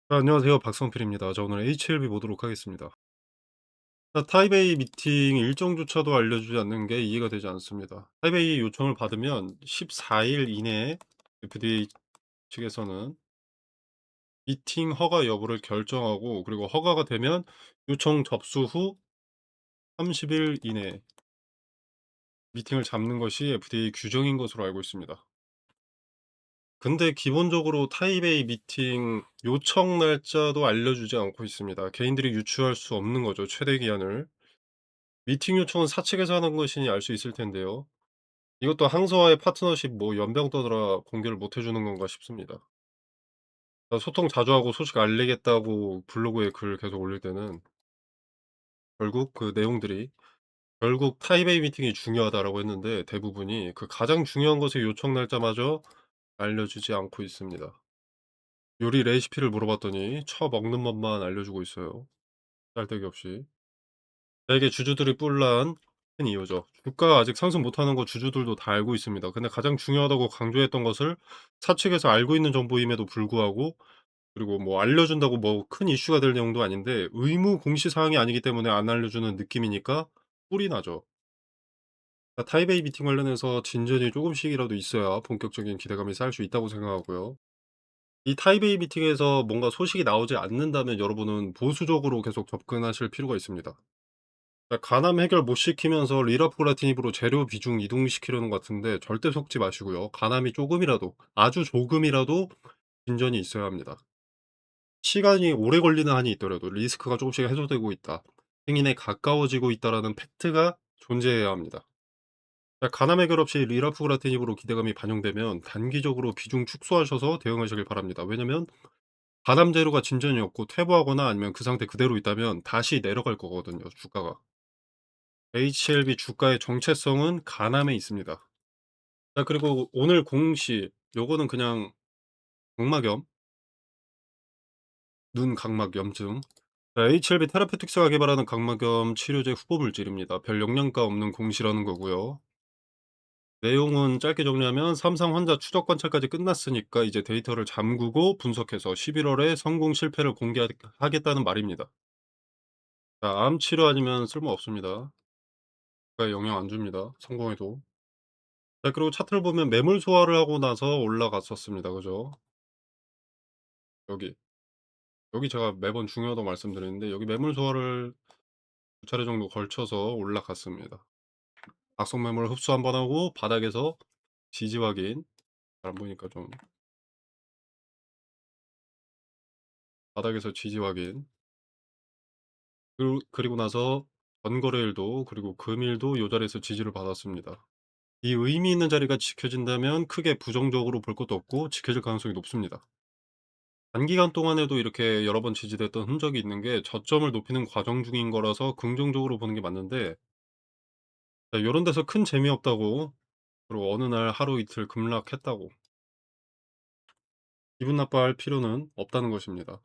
안녕하세요. 박성필입니다. 자, 오늘 HLB 보도록 하겠습니다. 타이베이 미팅 일정조차도 알려주지 않는 게 이해가 되지 않습니다. 타이베이 요청을 받으면 14일 이내에 FDA 측에서는 미팅 허가 여부를 결정하고, 그리고 허가가 되면 요청 접수 후 30일 이내에 미팅을 잡는 것이 FDA 규정인 것으로 알고 있습니다. 근데 기본적으로 타이베이 미팅 요청 날짜도 알려주지 않고 있습니다. 개인들이 유추할 수 없는 거죠, 최대 기한을. 미팅 요청은 사측에서 하는 것이니 알 수 있을 텐데요. 이것도 항소와의 파트너십 뭐 연병 떠느라 공개를 못 해 주는 건가 싶습니다. 소통 자주 하고 소식 알리겠다고 블로그에 글 계속 올릴 때는 결국 그 내용들이 결국 "타이베이 미팅이 중요하다."라고 했는데, 대부분이 그 가장 중요한 것의 요청 날짜마저 알려주지 않고 있습니다. 요리 레시피를 물어봤더니 처먹는 법만 알려주고 있어요, 깔데기 없이. 이게 주주들이 뿔난 큰 이유죠. 주가가 아직 상승 못하는 거 주주들도 다 알고 있습니다. 근데 가장 중요하다고 강조했던 것을 사측에서 알고 있는 정보임에도 불구하고, 그리고 뭐 알려준다고 뭐 큰 이슈가 될 내용도 아닌데 의무 공시 사항이 아니기 때문에 안 알려주는 느낌이니까 뿔이 나죠. 타이베이 미팅 관련해서 진전이 조금씩이라도 있어야 본격적인 기대감이 쌓일 수 있다고 생각하고요. 이 타이베이 미팅에서 뭔가 소식이 나오지 않는다면 여러분은 보수적으로 계속 접근하실 필요가 있습니다. 간암 해결 못 시키면서 리라포라티닙으로 재료 비중 이동시키려는 것 같은데 절대 속지 마시고요. 간암이 조금이라도, 아주 조금이라도 진전이 있어야 합니다. 시간이 오래 걸리는 한이 있더라도 리스크가 조금씩 해소되고 있다, 행인에 가까워지고 있다라는 팩트가 존재해야 합니다. 간암 해결 없이 리라포라티닙으로 기대감이 반영되면 단기적으로 비중 축소하셔서 대응하시길 바랍니다. 왜냐면 간암 재료가 진전이 없고 퇴보하거나 아니면 그 상태 그대로 있다면 다시 내려갈 거거든요, 주가가. HLB 주가의 정체성은 간암에 있습니다. 그리고 오늘 공시 요거는 그냥 각막염, 눈 각막염증. HLB 테라페틱스가 개발하는 각막염 치료제 후보 물질입니다. 별 영양가 없는 공시라는 거고요. 내용은 짧게 정리하면 삼상 환자 추적 관찰까지 끝났으니까 이제 데이터를 잠그고 분석해서 11월에 성공 실패를 공개하겠다는 말입니다. 암 치료 아니면 쓸모없습니다. 주가에 영향 안 줍니다, 성공해도. 그리고 차트를 보면 매물 소화를 하고 나서 올라갔었습니다. 그죠? 여기. 여기 제가 매번 중요하다고 말씀드리는데 여기 매물 소화를 두 차례 정도 걸쳐서 올라갔습니다. 악성 매물 흡수 한번 하고 바닥에서 지지 확인. 잘 안 보이니까 좀, 바닥에서 지지 확인. 그리고 나서 전거래일도 그리고 금일도 요 자리에서 지지를 받았습니다. 이 의미 있는 자리가 지켜진다면 크게 부정적으로 볼 것도 없고 지켜질 가능성이 높습니다. 단기간 동안에도 이렇게 여러 번 지지됐던 흔적이 있는 게 저점을 높이는 과정 중인 거라서 긍정적으로 보는 게 맞는데, 요런 데서 큰 재미없다고, 그리고 어느 날 하루 이틀 급락했다고 기분 나빠할 필요는 없다는 것입니다.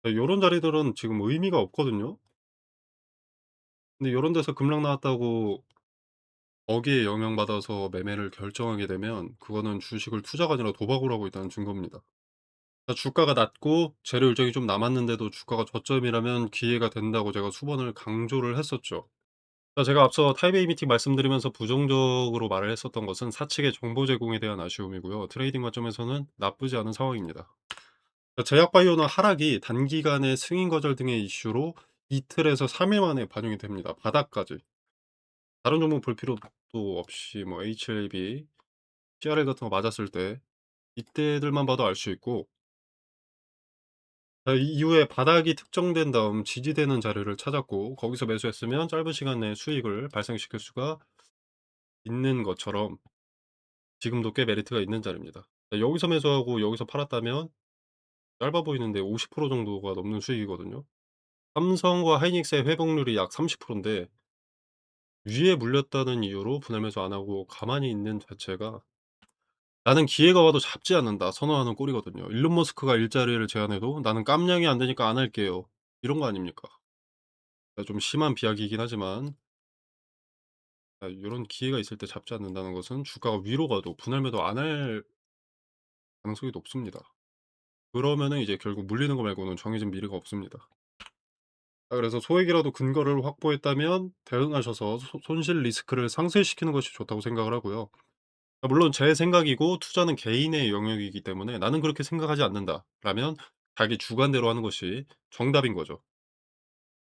요런 자리들은 지금 의미가 없거든요. 근데 요런 데서 급락 나왔다고 거기에 영향받아서 매매를 결정하게 되면 그거는 주식을 투자가 아니라 도박을 하고 있다는 증거입니다. 주가가 낮고 재료 일정이 좀 남았는데도 주가가 저점이라면 기회가 된다고 제가 수번을 강조를 했었죠. 제가 앞서 타이베이 미팅 말씀드리면서 부정적으로 말을 했었던 것은 사측의 정보 제공에 대한 아쉬움이고요. 트레이딩 관점에서는 나쁘지 않은 상황입니다. 제약바이오는 하락이 단기간의 승인 거절 등의 이슈로 이틀에서 3일 만에 반영이 됩니다, 바닥까지. 다른 종목 볼 필요도 없이 뭐 HLB, CRL 같은 거 맞았을 때 이때들만 봐도 알 수 있고, 이후에 바닥이 특정된 다음 지지되는 자리를 찾았고 거기서 매수했으면 짧은 시간 내에 수익을 발생시킬 수가 있는 것처럼 지금도 꽤 메리트가 있는 자리입니다. 여기서 매수하고 여기서 팔았다면 짧아 보이는데 50% 정도가 넘는 수익이거든요. 삼성과 하이닉스의 회복률이 약 30%인데 위에 물렸다는 이유로 분할 매수 안 하고 가만히 있는 자체가 '나는 기회가 와도 잡지 않는다.' 선언하는 꼴이거든요. 일론 머스크가 일자리를 제안해도 "나는 깜냥이 안 되니까 안 할게요." 이런 거 아닙니까? 좀 심한 비약이긴 하지만 요런 기회가 있을 때 잡지 않는다는 것은 주가가 위로 가도 분할 매도 안 할 가능성이 높습니다. 그러면은 이제 결국 물리는 거 말고는 정해진 미래가 없습니다. 그래서 소액이라도 근거를 확보했다면 대응하셔서 손실 리스크를 상쇄시키는 것이 좋다고 생각을 하고요. 물론 제 생각이고 투자는 개인의 영역이기 때문에 '나는 그렇게 생각하지 않는다.'라면 자기 주관대로 하는 것이 정답인 거죠.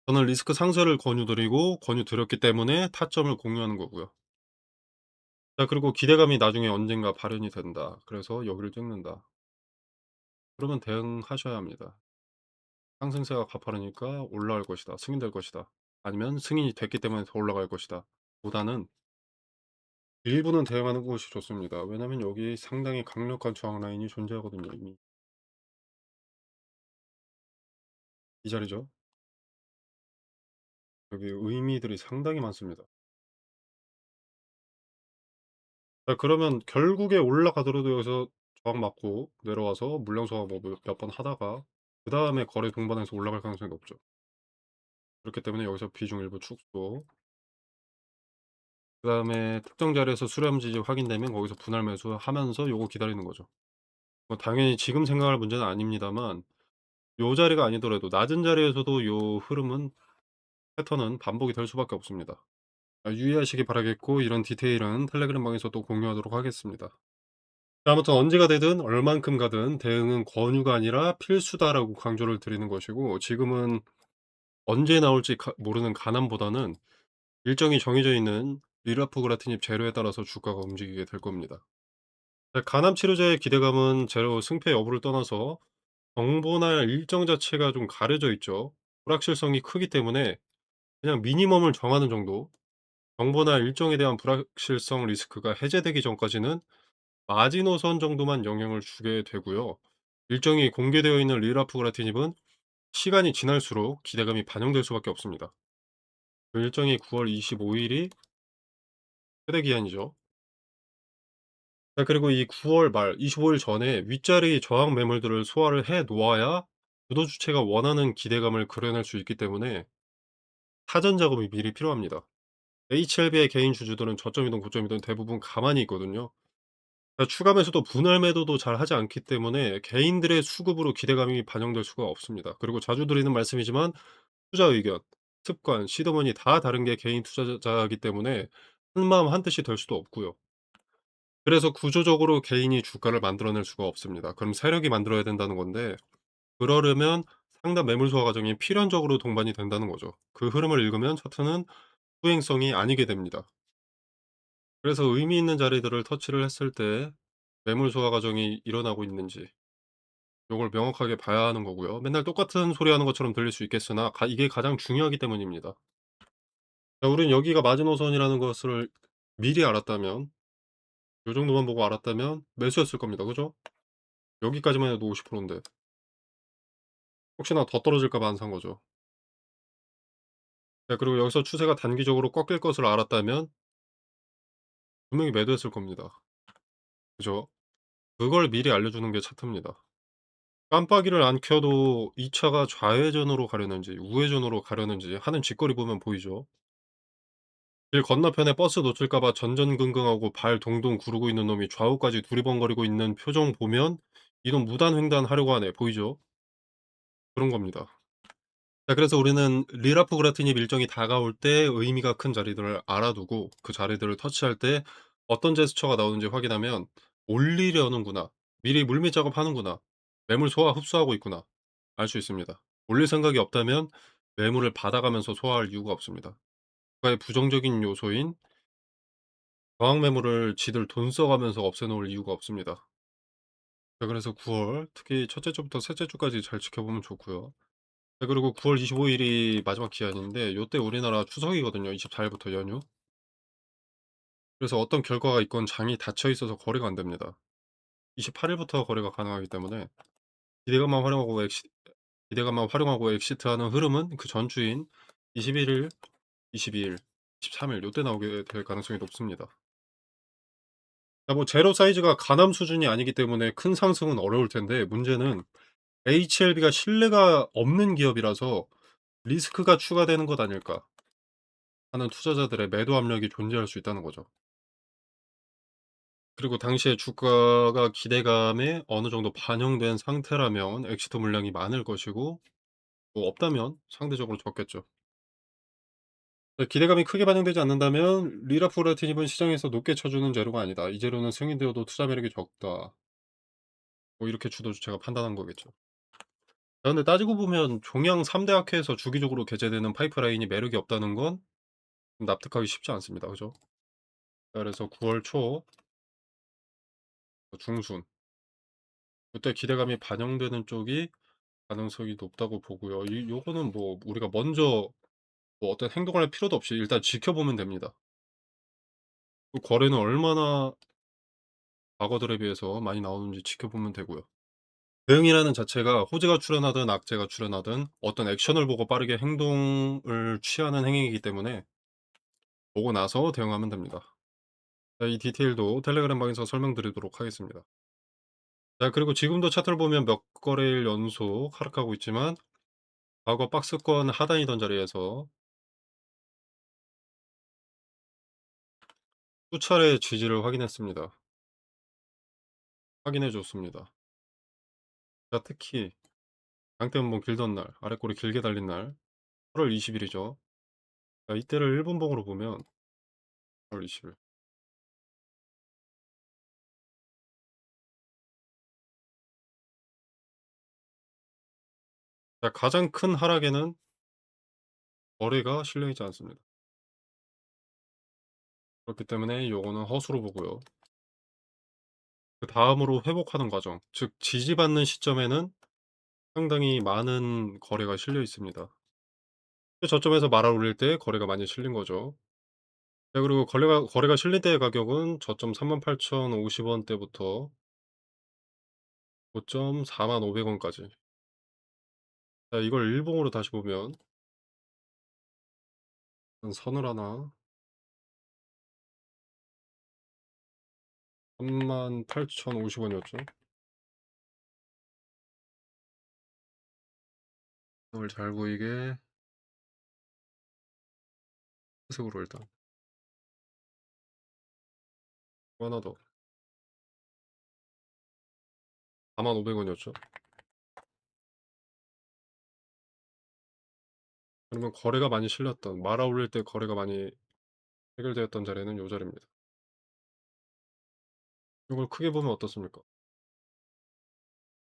저는 리스크 상쇄를 권유드렸기 때문에 타점을 공유하는 거고요. 자, 그리고 기대감이 나중에 언젠가 발현이 된다. 그래서 여기를 찍는다. 그러면 대응하셔야 합니다. 상승세가 가파르니까 올라갈 것이다. 승인될 것이다. 아니면 승인이 됐기 때문에 더 올라갈 것이다. 보다는 일부는 대응하는 것이 좋습니다. 왜냐면 여기 상당히 강력한 저항 라인이 존재하거든요, 이미. 이 자리죠. 여기 의미들이 상당히 많습니다. 자, 그러면 결국에 올라가더라도 여기서 저항 맞고 내려와서 물량 소화 뭐 몇 번 하다가 그다음에 거래 동반해서 올라갈 가능성이 높죠. 그렇기 때문에 여기서 비중 일부 축소. 그다음에 특정 자리에서 수렴 지지 확인되면 거기서 분할 매수하면서 요거 기다리는 거죠. 뭐 당연히 지금 생각할 문제는 아닙니다만 요 자리가 아니더라도 낮은 자리에서도 요 흐름은 패턴은 반복이 될 수밖에 없습니다. 유의하시기 바라겠고 이런 디테일은 텔레그램 방에서 또 공유하도록 하겠습니다. 아무튼 언제가 되든 얼만큼 가든 대응은 권유가 아니라 필수다라고 강조를 드리는 것이고 지금은 언제 나올지 모르는 가남보다는 일정이 정해져 있는 리라프그라티닙 재료에 따라서 주가가 움직이게 될 겁니다. 가남 치료제의 기대감은 재료 승패 여부를 떠나서 정보나 일정 자체가 좀 가려져 있죠. 불확실성이 크기 때문에 그냥 미니멈을 정하는 정도, 정보나 일정에 대한 불확실성 리스크가 해제되기 전까지는 마지노선 정도만 영향을 주게 되고요. 일정이 공개되어 있는 리라프그라티닙은 시간이 지날수록 기대감이 반영될 수밖에 없습니다. 그 일정이 9월 25일이 최대 기한이죠. 자, 그리고 이 9월 말 25일 전에 윗자리 저항 매물들을 소화를 해 놓아야 주도 주체가 원하는 기대감을 그려낼 수 있기 때문에 사전 작업이 미리 필요합니다. HLB의 개인 주주들은 저점이든 고점이든 대부분 가만히 있거든요. 추가 매수도 분할 매도도 잘 하지 않기 때문에 개인들의 수급으로 기대감이 반영될 수가 없습니다. 그리고 자주 드리는 말씀이지만 투자 의견, 습관, 시드머니 다 다른 게 개인 투자자이기 때문에 한마음 한뜻이 될 수도 없고요. 그래서 구조적으로 개인이 주가를 만들어낼 수가 없습니다. 그럼 세력이 만들어야 된다는 건데 그러려면 상당 매물 소화 과정이 필연적으로 동반이 된다는 거죠. 그 흐름을 읽으면 차트는 후행성이 아니게 됩니다. 그래서 의미 있는 자리들을 터치를 했을 때 매물 소화 과정이 일어나고 있는지 요걸 명확하게 봐야 하는 거고요. 맨날 똑같은 소리 하는 것처럼 들릴 수 있겠으나 이게 가장 중요하기 때문입니다. 자, 우린 여기가 마지노선이라는 것을 미리 알았다면 요 정도만 보고 알았다면 매수했을 겁니다. 그죠? 여기까지만 해도 50% 인데 혹시나 더 떨어질까 봐 안 산 거죠. 네, 그리고 여기서 추세가 단기적으로 꺾일 것을 알았다면 분명히 매도했을 겁니다. 그죠? 그걸 미리 알려주는 게 차트입니다. 깜빡이를 안 켜도 이 차가 좌회전으로 가려는지 우회전으로 가려는지 하는 짓거리 보면 보이죠. 길 건너편에 버스 놓칠까 봐 전전긍긍하고 발 동동 구르고 있는 놈이 좌우까지 두리번거리고 있는 표정 보면 '이놈 무단횡단하려고 하네.' 보이죠? 그런 겁니다. 자, 그래서 우리는 리라프그라티닙 일정이 다가올 때 의미가 큰 자리들을 알아두고 그 자리들을 터치할 때 어떤 제스처가 나오는지 확인하면 '올리려는구나. 미리 물밑 작업하는구나. 매물 소화 흡수하고 있구나.' 알 수 있습니다. 올릴 생각이 없다면 매물을 받아가면서 소화할 이유가 없습니다. 그의 부정적인 요소인 저항 매물을 지들 돈 써가면서 없애놓을 이유가 없습니다. 자, 그래서 9월 특히 첫째 주부터 셋째 주까지 잘 지켜보면 좋고요. 네, 그리고 9월 25일이 마지막 기한인데 요때 우리나라 추석이거든요. 24일부터 연휴. 그래서 어떤 결과가 있건 장이 닫혀 있어서 거래가 안 됩니다. 28일부터 거래가 가능하기 때문에 기대감만 활용하고 기대감만 활용하고 엑시트하는 흐름은 그 전주인 21일, 22일, 23일 요때 나오게 될 가능성이 높습니다. 뭐 제로 사이즈가 가남 수준이 아니기 때문에 큰 상승은 어려울 텐데 문제는 HLB가 신뢰가 없는 기업이라서 '리스크가 추가되는 것 아닐까.' 하는 투자자들의 매도 압력이 존재할 수 있다는 거죠. 그리고 당시에 주가가 기대감에 어느 정도 반영된 상태라면 엑시트 물량이 많을 것이고 뭐 없다면 상대적으로 적겠죠. 기대감이 크게 반영되지 않는다면 리라프라티닙은 시장에서 높게 쳐주는 재료가 아니다. 이 재료는 승인되어도 투자 매력이 적다. 뭐 이렇게 주도 주체가 판단한 거겠죠. 근데 따지고 보면 종양 3대 학회에서 주기적으로 게재되는 파이프라인이 매력이 없다는 건 납득하기 쉽지 않습니다. 그죠? 그래서 9월 초 중순 그때 기대감이 반영되는 쪽이 가능성이 높다고 보고요. 이 요거는 뭐 우리가 먼저 뭐 어떤 행동을 할 필요도 없이 일단 지켜보면 됩니다. 그 거래는 얼마나 과거들에 비해서 많이 나오는지 지켜보면 되고요. 대응이라는 자체가 호재가 출현하든 악재가 출현하든 어떤 액션을 보고 빠르게 행동을 취하는 행위이기 때문에 보고 나서 대응하면 됩니다. 자, 이 디테일도 텔레그램 방에서 설명드리도록 하겠습니다. 자, 그리고 지금도 차트를 보면 몇 거래일 연속 하락하고 있지만 과거 박스권 하단이던 자리에서 수차례 지지를 확인했습니다. 확인해 줬습니다. 자, 특히 장대 음봉 길던 날, 아랫골이 길게 달린 날 8월 20 일이죠. 자, 이때를 1 분봉으로 보면 8월 20 일. 자, 가장 큰 하락에는 거래가 실려 있지 않습니다. 그렇기 때문에 요거는 허수로 보고요. 그다음으로 회복하는 과정, 즉 지지받는 시점에는 상당히 많은 거래가 실려 있습니다. 저점에서 말아 올릴 때 거래가 많이 실린 거죠. 네, 그리고 거래가 실릴 때의 가격은 저점 38,050 원대부터 고점 4,500 원까지. 자, 이걸 일봉으로 다시 보면 선을 하나 38,050 원이었죠. 이걸 잘 보이게 회색으로 일단 하나 더 4,500 원이었죠. 그러면 거래가 많이 실렸던 말아 올릴 때 거래가 많이 해결되었던 자리는 요 자리입니다. 이걸 크게 보면 어떻습니까?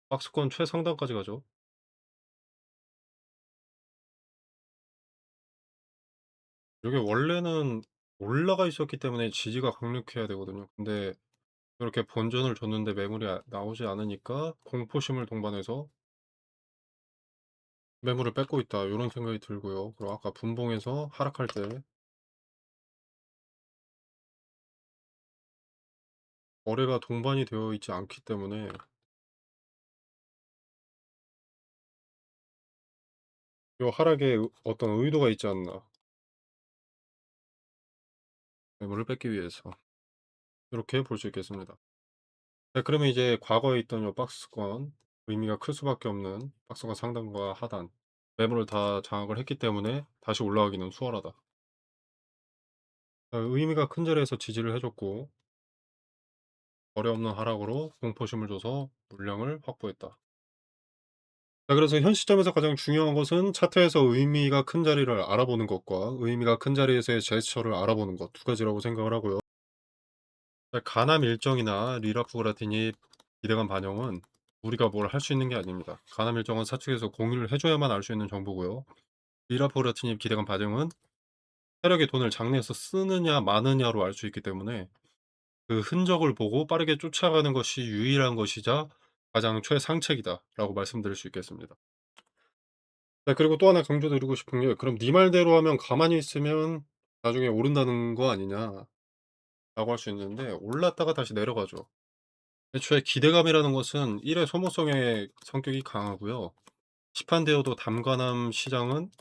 박스권 최상단까지 가죠. 이게 원래는 올라가 있었기 때문에 지지가 강력해야 되거든요. 근데 이렇게 본전을 줬는데 매물이 나오지 않으니까 공포심을 동반해서 '매물을 뺏고 있다.' 요런 생각이 들고요. 그리고 아까 분봉에서 하락할 때 거래가 동반이 되어 있지 않기 때문에 요 하락에 어떤 의도가 있지 않나. 매물을 뺏기 위해서. 이렇게 볼 수 있겠습니다. 네, 그러면 이제 과거에 있던 요 박스권 의미가 클 수밖에 없는 박스권 상단과 하단 매물을 다 장악을 했기 때문에 다시 올라가기는 수월하다. 의미가 큰 자리에서 지지를 해 줬고 거래 없는 하락으로 공포심을 줘서 물량을 확보했다. 자, 그래서 현 시점에서 가장 중요한 것은 차트에서 의미가 큰 자리를 알아보는 것과 의미가 큰 자리에서의 제스처를 알아보는 것 두 가지라고 생각을 하고요. 자, 가남 일정이나 리라프그라티니 기대감 반영은 우리가 뭘 할 수 있는 게 아닙니다. 가남 일정은 사측에서 공유를 해 줘야만 알 수 있는 정보고요. 리라프그라티니 기대감 반영은 세력이 돈을 장내에서 쓰느냐 마느냐로 알 수 있기 때문에 그 흔적을 보고 빠르게 쫓아가는 것이 유일한 것이자 가장 최상책이다라고 말씀드릴 수 있겠습니다. 네, 그리고 또 하나 강조드리고 싶은 게 "그럼 네 말대로 하면 가만히 있으면 나중에 오른다는 거 아니냐?"라고 할 수 있는데 올랐다가 다시 내려가죠. 애초에 기대감이라는 것은 일의 소모성의 성격이 강하고요. 시판되어도 담관함 시장은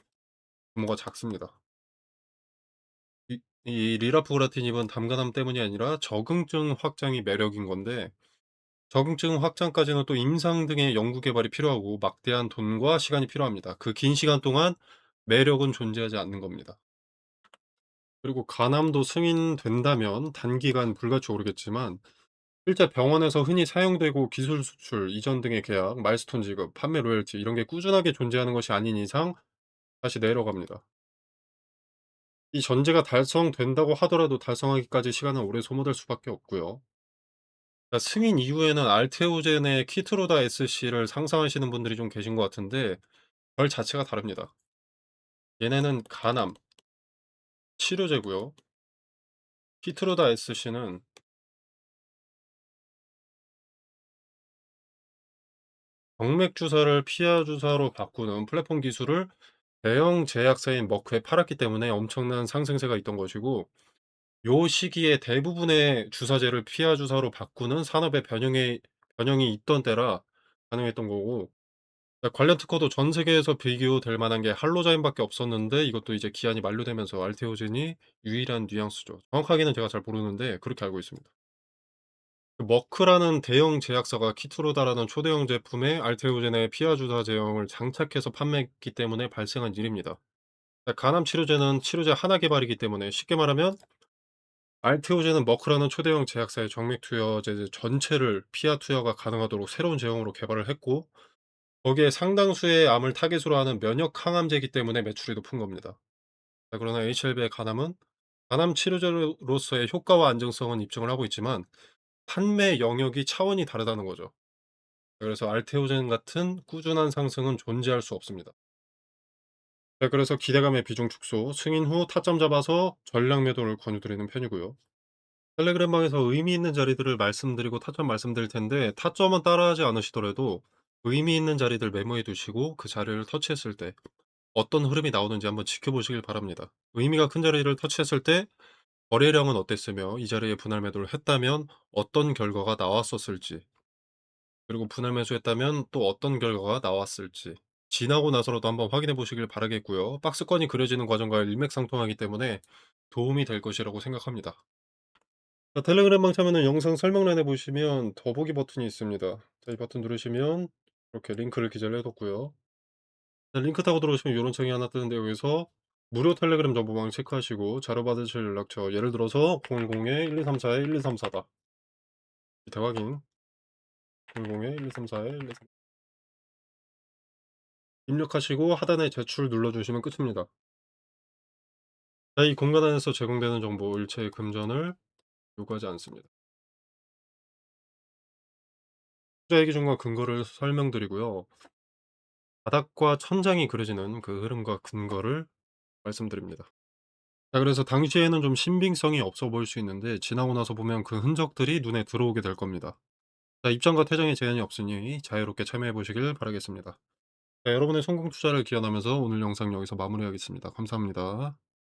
규모가 작습니다. 이 리라프그라티닙은 담관함 때문이 아니라 적응증 확장이 매력인 건데 적응증 확장까지는 또 임상 등의 연구 개발이 필요하고 막대한 돈과 시간이 필요합니다. 그 긴 시간 동안 매력은 존재하지 않는 겁니다. 그리고 가남도 승인된다면 단기간 불같이 오르겠지만 실제 병원에서 흔히 사용되고 기술 수출, 이전 등의 계약, 마일스톤 지급, 판매 로열티 이런 게 꾸준하게 존재하는 것이 아닌 이상 다시 내려갑니다. 이 전제가 달성된다고 하더라도 달성하기까지 시간은 오래 소모될 수밖에 없고요. 승인 이후에는 알테오젠의 키트로다 SC를 상상하시는 분들이 좀 계신 것 같은데 별 자체가 다릅니다. 얘네는 간암, 치료제고요. 키트로다 SC는 정맥 주사를 피하 주사로 바꾸는 플랫폼 기술을 대형 제약사인 머크에 팔았기 때문에 엄청난 상승세가 있던 것이고, 요 시기에 대부분의 주사제를 피하 주사로 바꾸는 산업의 변형이 있던 때라 가능했던 거고, 관련 특허도 전 세계에서 비교될 만한 게 할로자인밖에 없었는데 이것도 이제 기한이 만료되면서 알테오젠이 유일한 뉘앙스죠. 정확하게는 제가 잘 모르는데 그렇게 알고 있습니다. 머크라는 대형 제약사가 키투로다라는 초대형 제품에 알테오젠의 피하 주사 제형을 장착해서 판매했기 때문에 발생한 일입니다. 간암 치료제는 치료제 하나 개발이기 때문에 쉽게 말하면 알테오젠은 머크라는 초대형 제약사의 정맥 투여제 전체를 피하 투여가 가능하도록 새로운 제형으로 개발을 했고, 거기에 상당수의 암을 타깃으로 하는 면역 항암제이기 때문에 매출이 높은 겁니다. 그러나 HLB의 간암은 간암 치료제로서의 효과와 안정성은 입증을 하고 있지만 판매 영역이 차원이 다르다는 거죠. 그래서 알테오젠 같은 꾸준한 상승은 존재할 수 없습니다. 그래서 기대감의 비중 축소, 승인 후 타점 잡아서 전략 매도를 권유드리는 편이고요. 텔레그램방에서 의미 있는 자리들을 말씀드리고 타점 말씀드릴 텐데, 타점은 따라하지 않으시더라도 의미 있는 자리들 메모해 두시고 그 자리를 터치했을 때 어떤 흐름이 나오는지 한번 지켜보시길 바랍니다. 의미가 큰 자리를 터치했을 때 거래량은 어땠으며 이 자리에 분할 매도를 했다면 어떤 결과가 나왔었을지, 그리고 분할 매수했다면 또 어떤 결과가 나왔을지 지나고 나서라도 한번 확인해 보시길 바라겠고요. 박스권이 그려지는 과정과 일맥상통하기 때문에 도움이 될 것이라고 생각합니다. 텔레그램방 참여는 영상 설명란에 보시면 더보기 버튼이 있습니다. 이 버튼 누르시면 이렇게 링크를 기재를 해 뒀고요. 링크 타고 들어오시면 요런 창이 하나 뜨는데, 여기서 무료 텔레그램 정보방 체크하시고 자료 받으실 연락처, 예를 들어서 010-1234-1234다. 대확인 010-1234-1234 입력하시고 하단에 제출 눌러주시면 끝입니다. 이 공간 안에서 제공되는 정보 일체의 금전을 요구하지 않습니다. 투자의 기준과 근거를 설명드리고요. 바닥과 천장이 그려지는 그 흐름과 근거를 말씀드립니다. 그래서 당시에는 좀 신빙성이 없어 보일 수 있는데 지나고 나서 보면 그 흔적들이 눈에 들어오게 될 겁니다. 입장과 퇴장에 제한이 없으니 자유롭게 참여해 보시길 바라겠습니다. 여러분의 성공 투자를 기원하면서 오늘 영상 여기서 마무리하겠습니다. 감사합니다.